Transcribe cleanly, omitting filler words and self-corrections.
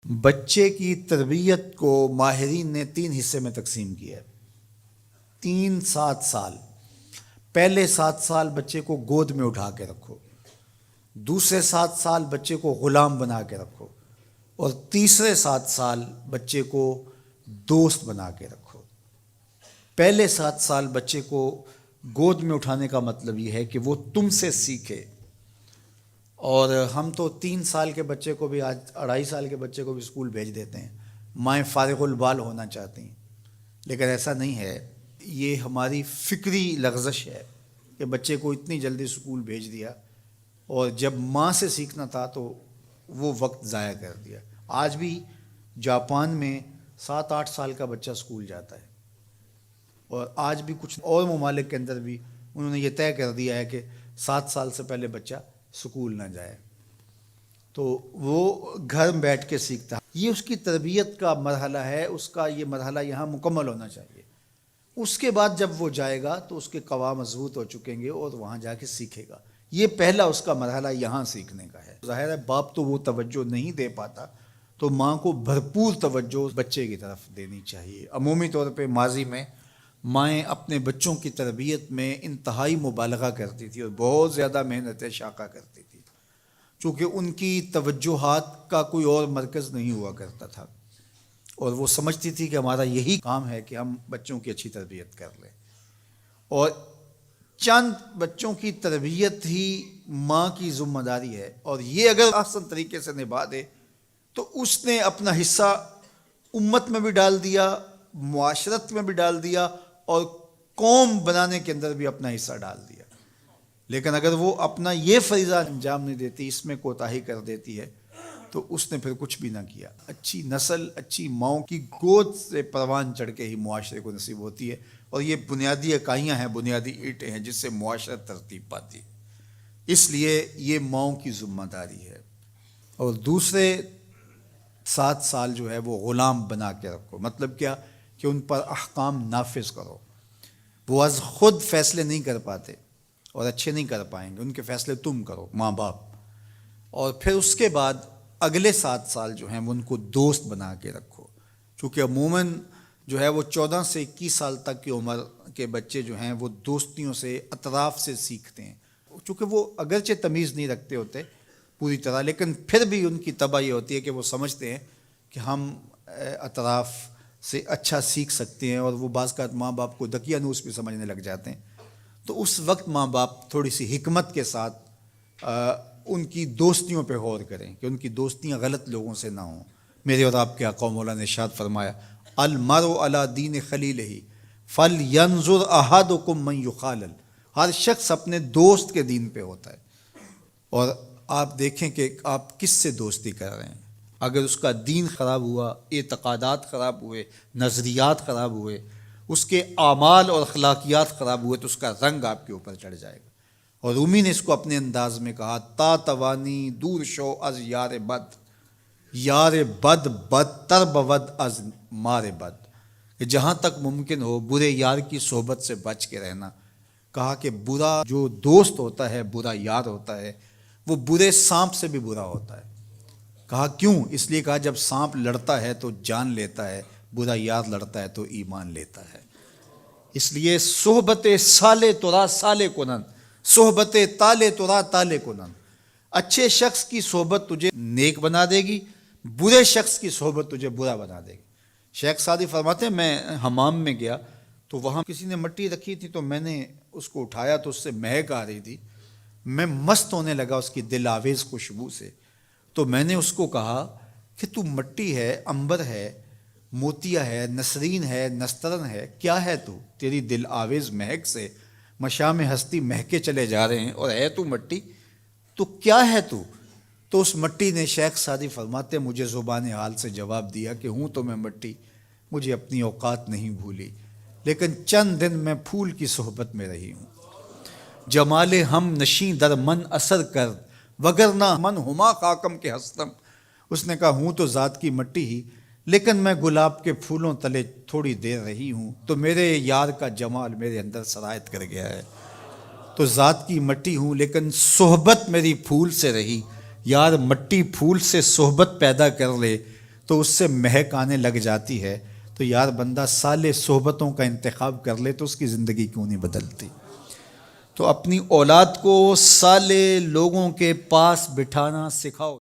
بچے کی تربیت کو ماہرین نے 3 حصے میں تقسیم کیا ہے۔ 7 سال۔ پہلے 7 سال بچے کو گود میں اٹھا کے رکھو، دوسرے 7 سال بچے کو غلام بنا کے رکھو، اور تیسرے 7 سال بچے کو دوست بنا کے رکھو۔ پہلے 7 سال بچے کو گود میں اٹھانے کا مطلب یہ ہے کہ وہ تم سے سیکھے، اور ہم تو 3 سال کے بچے کو بھی، آج 2.5 سال کے بچے کو بھی اسکول بھیج دیتے ہیں، مائیں فارغ البال ہونا چاہتی ہیں، لیکن ایسا نہیں ہے۔ یہ ہماری فکری لغزش ہے کہ بچے کو اتنی جلدی اسکول بھیج دیا، اور جب ماں سے سیکھنا تھا تو وہ وقت ضائع کر دیا۔ آج بھی جاپان میں 7-8 سال کا بچہ اسکول جاتا ہے، اور آج بھی کچھ اور ممالک کے اندر بھی انہوں نے یہ طے کر دیا ہے کہ 7 سال سے پہلے بچہ اسکول نہ جائے، تو وہ گھر میں بیٹھ کے سیکھتا ہے۔ یہ اس کی تربیت کا مرحلہ ہے، اس کا یہ مرحلہ یہاں مکمل ہونا چاہیے۔ اس کے بعد جب وہ جائے گا تو اس کے قواعد مضبوط ہو چکیں گے اور وہاں جا کے سیکھے گا۔ یہ پہلا اس کا مرحلہ یہاں سیکھنے کا ہے۔ ظاہر ہے باپ تو وہ توجہ نہیں دے پاتا، تو ماں کو بھرپور توجہ بچے کی طرف دینی چاہیے۔ عمومی طور پہ ماضی میں مائیں اپنے بچوں کی تربیت میں انتہائی مبالغہ کرتی تھی اور بہت زیادہ محنت شاقہ کرتی تھی، چونکہ ان کی توجہات کا کوئی اور مرکز نہیں ہوا کرتا تھا، اور وہ سمجھتی تھی کہ ہمارا یہی کام ہے کہ ہم بچوں کی اچھی تربیت کر لیں، اور چند بچوں کی تربیت ہی ماں کی ذمہ داری ہے، اور یہ اگر احسن طریقے سے نبھا دے تو اس نے اپنا حصہ امت میں بھی ڈال دیا، معاشرت میں بھی ڈال دیا، اور قوم بنانے کے اندر بھی اپنا حصہ ڈال دیا۔ لیکن اگر وہ اپنا یہ فریضہ انجام نہیں دیتی، اس میں کوتاہی کر دیتی ہے، تو اس نے پھر کچھ بھی نہ کیا۔ اچھی نسل اچھی ماؤں کی گود سے پروان چڑھ کے ہی معاشرے کو نصیب ہوتی ہے، اور یہ بنیادی اکائیاں ہیں، بنیادی اینٹیں ہیں جس سے معاشرت ترتیب پاتی ہے۔ اس لیے یہ ماؤں کی ذمہ داری ہے۔ اور دوسرے 7 سال جو ہے وہ غلام بنا کے رکھو، مطلب کیا کہ ان پر احکام نافذ کرو۔ وہ از خود فیصلے نہیں کر پاتے اور اچھے نہیں کر پائیں گے، ان کے فیصلے تم کرو، ماں باپ۔ اور پھر اس کے بعد اگلے 7 سال جو ہیں وہ ان کو دوست بنا کے رکھو، چونکہ عموماً جو ہے وہ 14 سے 21 سال تک کی عمر کے بچے جو ہیں وہ دوستیوں سے، اطراف سے سیکھتے ہیں، چونکہ وہ اگرچہ تمیز نہیں رکھتے ہوتے پوری طرح، لیکن پھر بھی ان کی طبع یہ ہوتی ہے کہ وہ سمجھتے ہیں کہ ہم اطراف سے اچھا سیکھ سکتے ہیں، اور وہ بعض کا ماں باپ کو دقیانوس بھی سمجھنے لگ جاتے ہیں۔ تو اس وقت ماں باپ تھوڑی سی حکمت کے ساتھ ان کی دوستیوں پہ غور کریں کہ ان کی دوستیاں غلط لوگوں سے نہ ہوں۔ میرے اور آپ کے آقا مولا نے ارشاد فرمایا، المرء علی دین خلیلہ فلینظر احدکم من یخالل۔ ہر شخص اپنے دوست کے دین پہ ہوتا ہے، اور آپ دیکھیں کہ آپ کس سے دوستی کر رہے ہیں۔ اگر اس کا دین خراب ہوا، اعتقادات خراب ہوئے، نظریات خراب ہوئے، اس کے اعمال اور اخلاقیات خراب ہوئے، تو اس کا رنگ آپ کے اوپر چڑھ جائے گا۔ اور رومی نے اس کو اپنے انداز میں کہا، تا توانی دور شو از یار بد، یار بد بدتر بود از مار بد، کہ جہاں تک ممکن ہو برے یار کی صحبت سے بچ کے رہنا۔ کہا کہ برا جو دوست ہوتا ہے، برا یار ہوتا ہے، وہ برے سانپ سے بھی برا ہوتا ہے۔ کہا کیوں؟ اس لیے کہا جب سانپ لڑتا ہے تو جان لیتا ہے، برا یار لڑتا ہے تو ایمان لیتا ہے۔ اس لیے صحبت سالے ترا سالے کنن، صحبت تالے ترا تالے کنن۔ اچھے شخص کی صحبت تجھے نیک بنا دے گی، برے شخص کی صحبت تجھے برا بنا دے گی۔ شیخ سعدی فرماتے ہیں، میں حمام میں گیا تو وہاں کسی نے مٹی رکھی تھی، تو میں نے اس کو اٹھایا تو اس سے مہک آ رہی تھی، میں مست ہونے لگا اس کی دل آویز خوشبو سے۔ تو میں نے اس کو کہا کہ تو مٹی ہے، عنبر ہے، موتیا ہے، نسرین ہے، نسترن ہے، کیا ہے تو؟ تیری دل آویز مہک سے مشام ہستی مہکے چلے جا رہے ہیں، اور ہے تو مٹی، تو کیا ہے تو؟ تو اس مٹی نے، شیخ سعدی فرماتے، مجھے زبان حال سے جواب دیا کہ ہوں تو میں مٹی، مجھے اپنی اوقات نہیں بھولی، لیکن چند دن میں پھول کی صحبت میں رہی ہوں۔ جمال ہم نشیں در من اثر کر، وگرنہ من ہما خاکم کے ہستم۔ اس نے کہا ہوں تو ذات کی مٹی ہی، لیکن میں گلاب کے پھولوں تلے تھوڑی دیر رہی ہوں تو میرے یار کا جمال میرے اندر سرایت کر گیا ہے۔ تو ذات کی مٹی ہوں لیکن صحبت میری پھول سے رہی۔ یار مٹی پھول سے صحبت پیدا کر لے تو اس سے مہک آنے لگ جاتی ہے، تو یار بندہ صالح صحبتوں کا انتخاب کر لے تو اس کی زندگی کیوں نہیں بدلتی؟ تو اپنی اولاد کو صالح لوگوں کے پاس بٹھانا سکھاؤ۔